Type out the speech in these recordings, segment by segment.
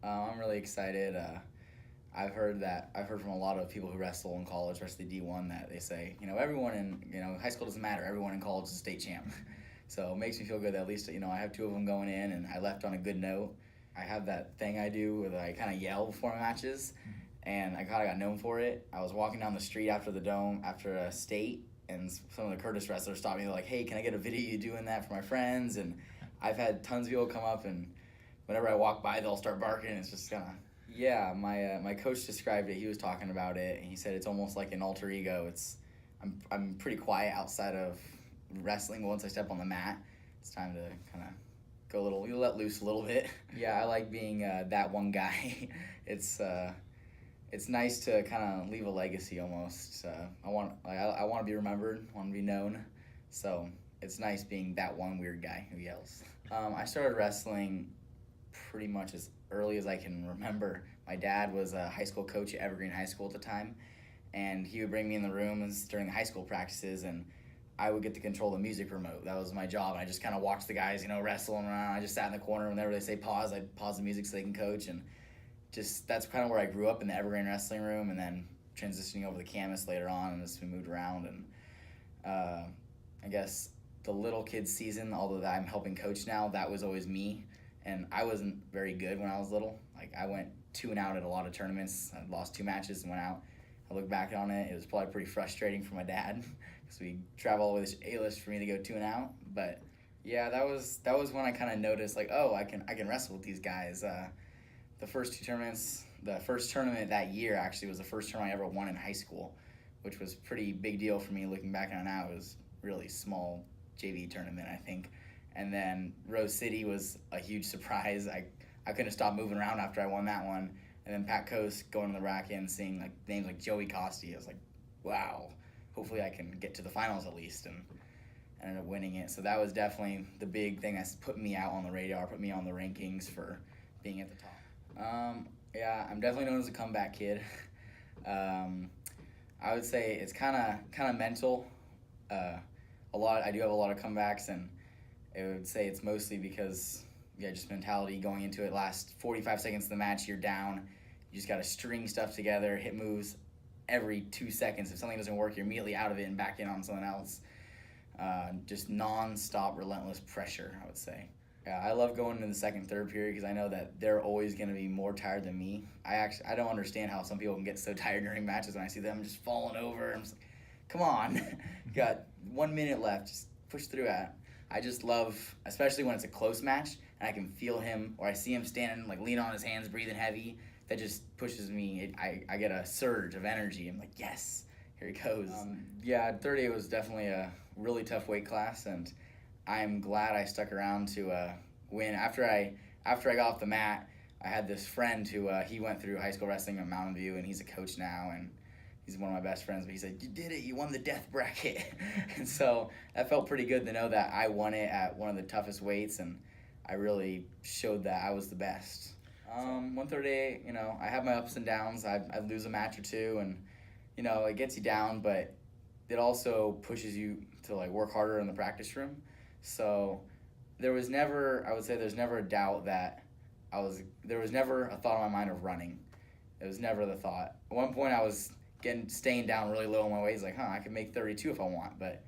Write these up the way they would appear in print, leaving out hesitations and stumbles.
I'm really excited. I've heard from a lot of people who wrestle in college, especially D1, that they say, everyone in, high school doesn't matter. Everyone in college is a state champ. So it makes me feel good that at least, I have two of them going in and I left on a good note. I have that thing I do where I kind of yell before matches, and I kind of got known for it. I was walking down the street after the dome, after a state, and some of the Curtis wrestlers stopped me. They're like, "Hey, can I get a video of you doing that for my friends?" And I've had tons of people come up, and whenever I walk by, they'll start barking. It's just kind of yeah. My coach described it. He was talking about it, and he said it's almost like an alter ego. I'm pretty quiet outside of wrestling. Once I step on the mat, it's time to kind of go a little, you let loose a little bit. Yeah, I like being that one guy. it's it's nice to kind of leave a legacy almost. I want to be remembered, want to be known. So it's nice being that one weird guy who yells. I started wrestling pretty much as early as I can remember. My dad was a high school coach at Evergreen High School at the time, and he would bring me in the rooms during the high school practices, and I would get to control the music remote. That was my job. And I just kind of watched the guys, wrestling around. I just sat in the corner. Whenever they say pause, I'd pause the music so they can coach. And just that's kind of where I grew up, in the Evergreen wrestling room, and then transitioning over to Camas later on, and as we moved around. And I guess the little kids season, although that I'm helping coach now, that was always me. And I wasn't very good when I was little. Like, I went 2-0 at a lot of tournaments. I lost 2 matches and went out. I look back on it, it was probably pretty frustrating for my dad, because we travel all the way to A-list for me to go 2-0. But yeah, that was when I kind of noticed, like, oh, I can wrestle with these guys. The first 2 tournaments, the first tournament that year actually was the first tournament I ever won in high school, which was pretty big deal for me. Looking back on it now, it was really small JV tournament, I think. And then Rose City was a huge surprise. I couldn't stop moving around after I won that one. And then Pat Coast going to the rack and seeing like names like Joey Costi, I was like, wow, hopefully I can get to the finals at least, and I ended up winning it. So that was definitely the big thing that's put me out on the radar, put me on the rankings for being at the top. Yeah, I'm definitely known as a comeback kid. I would say it's kind of mental. I do have a lot of comebacks, and I would say it's mostly because just mentality going into it. Last 45 seconds of the match, you're down. You just got to string stuff together, hit moves every 2 seconds. If something doesn't work, you're immediately out of it and back in on someone else. Just non-stop, relentless pressure, I would say. Yeah, I love going into the second, third period because I know that they're always going to be more tired than me. I don't understand how some people can get so tired during matches when I see them just falling over. I'm just like, come on. You got 1 minute left. Just push through it. I just love, especially when it's a close match, and I can feel him, or I see him standing, like leaning on his hands, breathing heavy. That just pushes me. I get a surge of energy. I'm like, yes, here he goes. 38 was definitely a really tough weight class, and I'm glad I stuck around to win. After I got off the mat, I had this friend who he went through high school wrestling at Mountain View, and he's a coach now, and he's one of my best friends. But he said, "You did it! You won the death bracket," and so that felt pretty good to know that I won it at one of the toughest weights, and I really showed that I was the best. 138, I have my ups and downs. I lose a match or two, and it gets you down, but it also pushes you to like work harder in the practice room. So there's never a doubt that there was never a thought in my mind of running. It was never the thought. At one point I was staying down really low on my weight. It's like, I could make 32 if I want, but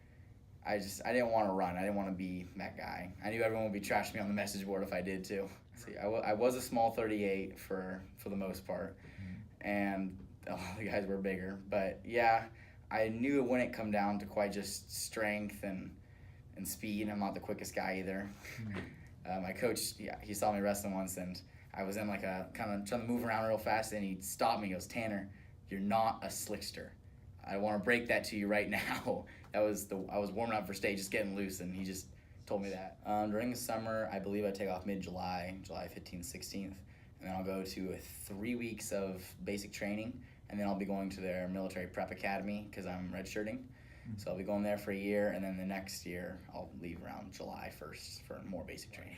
I didn't want to run. I didn't want to be that guy. I knew everyone would be trashing me on the message board if I did too. See, I was a small 38 for the most part, and a lot of the guys were bigger. But yeah, I knew it wouldn't come down to quite just strength and speed. I'm not the quickest guy either. My coach, he saw me wrestling once, and I was in like a kind of trying to move around real fast, and he stopped me. He goes, "Tanner, you're not a slickster. I want to break that to you right now." I was warming up for stage, just getting loose, and he just told me that. During the summer, I believe I take off mid-July, July 15th, 16th, and then I'll go to 3 weeks of basic training, and then I'll be going to their military prep academy because I'm redshirting. So I'll be going there for a year, and then the next year I'll leave around July 1st for more basic training.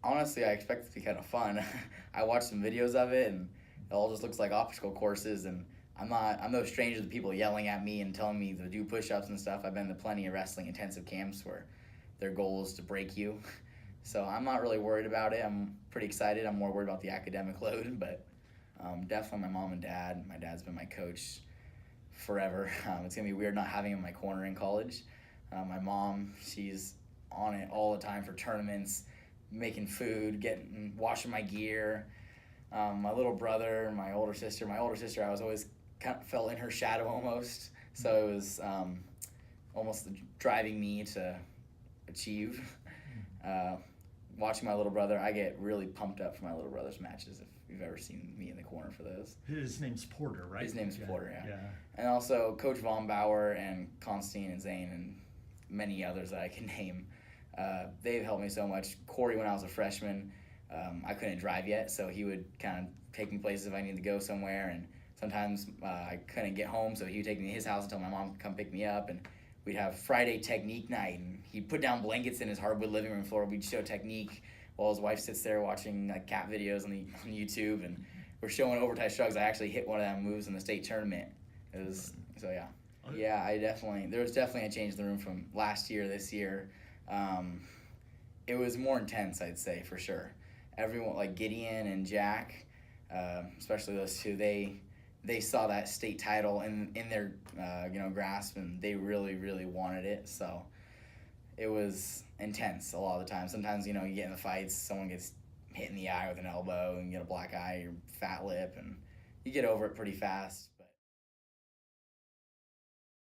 Honestly, I expect it to be kind of fun. I watched some videos of it, and it all just looks like obstacle courses, and I'm no stranger to people yelling at me and telling me to do push-ups and stuff. I've been to plenty of wrestling intensive camps where their goal is to break you. So I'm not really worried about it. I'm pretty excited. I'm more worried about the academic load, but definitely my mom and dad. My dad's been my coach forever. It's gonna be weird not having him in my corner in college. My mom, she's on it all the time for tournaments, making food, washing my gear. My little brother, my older sister. My older sister, I was always kind of fell in her shadow almost. So it was almost driving me to achieve. Watching my little brother, I get really pumped up for my little brother's matches. If you've ever seen me in the corner for those. His name's Porter, right? His name's Porter, yeah. And also Coach Von Bauer and Constantine and Zane and many others that I can name. They've helped me so much. Corey, when I was a freshman, I couldn't drive yet, so he would kind of take me places if I needed to go somewhere, and sometimes I couldn't get home, so he would take me to his house until my mom could come pick me up, and we'd have Friday technique night, and he'd put down blankets in his hardwood living room floor. We'd show technique while his wife sits there watching like cat videos on YouTube, and we're showing overtime shrugs. I actually hit one of them moves in the state tournament. It was so yeah. Yeah, there was definitely a change in the room from last year, this year. It was more intense, I'd say, for sure. Everyone, like Gideon and Jack, especially those two, they saw that state title in their grasp, and they really, really wanted it. So it was intense a lot of the time. Sometimes, you get in the fights, someone gets hit in the eye with an elbow and you get a black eye or fat lip, and you get over it pretty fast.